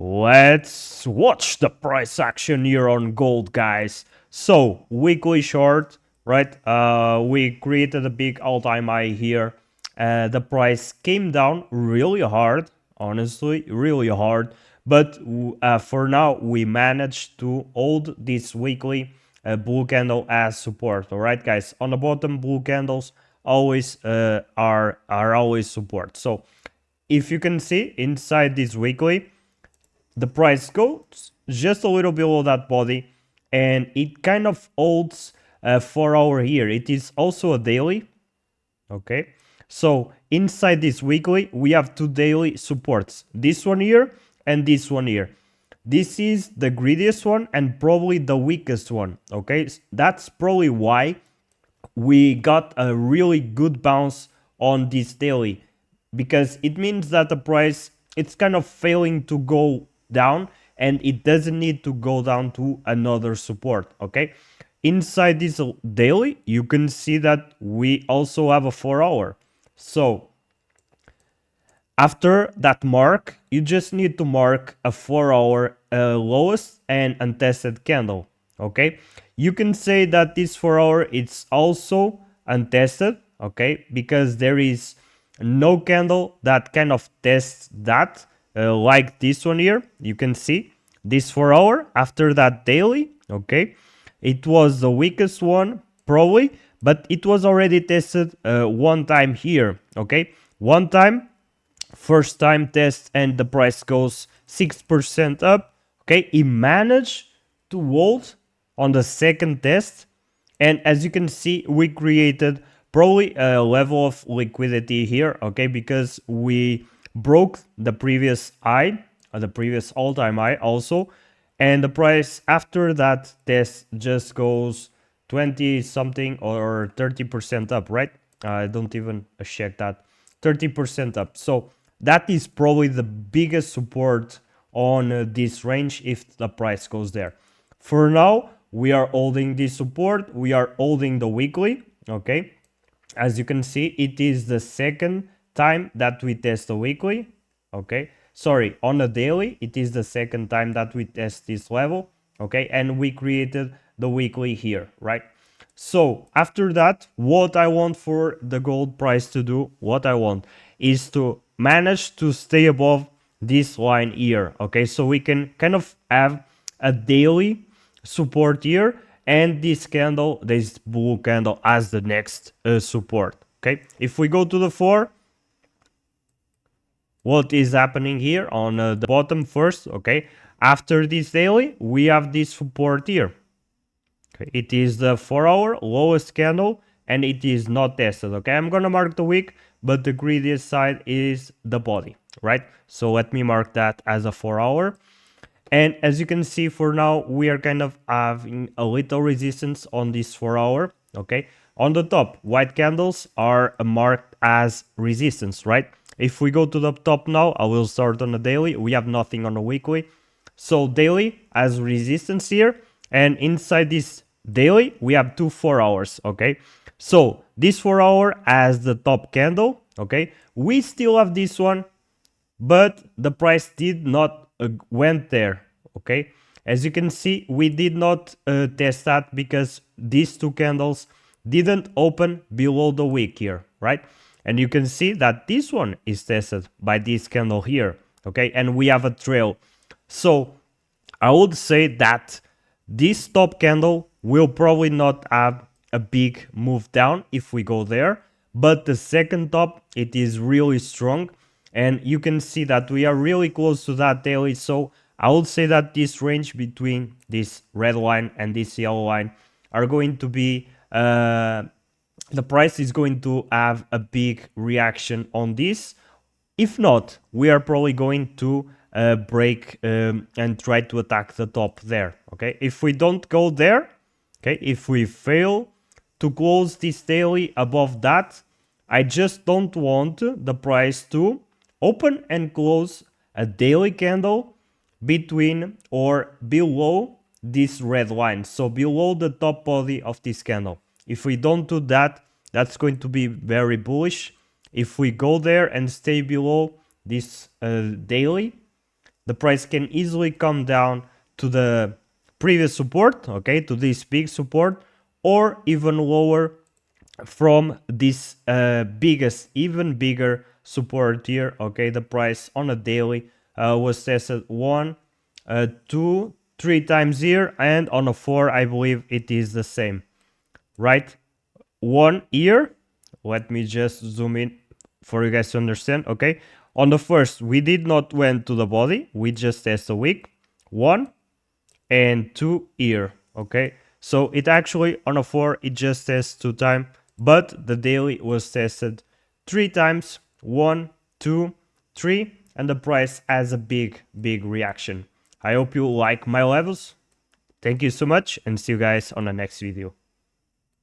Let's watch the price action here on gold, guys. So, weekly short, right? We created a big all-time high here. The price came down really hard, honestly, really hard. But for now, we managed to hold this weekly blue candle as support. All right, guys. On the bottom, blue candles always are always support. So, if you can see inside this weekly, the price goes just a little below that body and it kind of holds 4 hour here. It is also a daily. Okay, so inside this weekly we have two daily supports, this one here and this one here. This is the greediest one and probably the weakest one. Okay, that's probably why we got a really good bounce on this daily, because it means that the price, it's kind of failing to go down and it doesn't need to go down to another support. Okay, inside this daily you can see that we also have a 4 hour. So after that mark, you just need to mark a 4 hour lowest and untested candle. Okay, you can say that this 4 hour it's also untested. Okay, because there is no candle that kind of tests that, like this one here. You can see this 4 hour after that daily. Okay, it was the weakest one probably, but it was already tested one time here. Okay, one time, first time test, and the price goes 6% up. Okay, he managed to hold on the second test, and as you can see, we created probably a level of liquidity here. Okay, because we broke the previous high, the previous all-time high also, and the price after that test just goes 20 something or 30% up, right? I don't even check that. 30% up. So that is probably the biggest support on this range if the price goes there. For now, we are holding this support. We are holding the weekly. Okay, as you can see, it is the second time that we test the weekly. Okay, sorry, on a daily it is the second time that we test this level. Okay, and we created the weekly here, right? So after that, what I want for the gold price to do, what I want is to manage to stay above this line here. Okay, so we can kind of have a daily support here and this candle, this blue candle, as the next support. Okay, if we go to the 4, what is happening here on the bottom first? Okay, after this daily we have this support here. Okay, it is the 4 hour lowest candle and it is not tested. Okay, I'm gonna mark the wick, but the greediest side is the body, right? So let me mark that as a 4 hour. And as you can see, for now we are kind of having a little resistance on this 4 hour. Okay, on the top, white candles are marked as resistance, right? If we go to the top now, I will start on the daily. We have nothing on the weekly, so daily has resistance here, and inside this daily we have two 4 hours. Okay, so this 4 hour as the top candle. Okay, we still have this one, but the price did not went there. Okay, as you can see, we did not test that because these two candles didn't open below the wick here, right? And you can see that this one is tested by this candle here. Okay, and we have a trail. So I would say that this top candle will probably not have a big move down if we go there, but the second top, it is really strong, and you can see that we are really close to that daily. So I would say that this range between this red line and this yellow line are going to be the price is going to have a big reaction on this. If not, we are probably going to break and try to attack the top there. Okay, if we don't go there, okay, if we fail to close this daily above that, I just don't want the price to open and close a daily candle between or below this red line, so below the top body of this candle. If we don't do that, that's going to be very bullish. If we go there and stay below this daily, the price can easily come down to the previous support, okay, to this big support, or even lower from this biggest, even bigger support here. Okay, the price on a daily was tested 1, 2, 3 times here, and on a 4 I believe it is the same, right? 1 here, let me just zoom in for you guys to understand. Okay, on the first we did not went to the body, we just test a wick, 1 and 2 here. Okay, so it actually on a 4 it just tests 2 times, but the daily was tested 3 times, 1, 2, 3, and the price has a big reaction. I hope you like my levels. Thank you so much, and see you guys on the next video.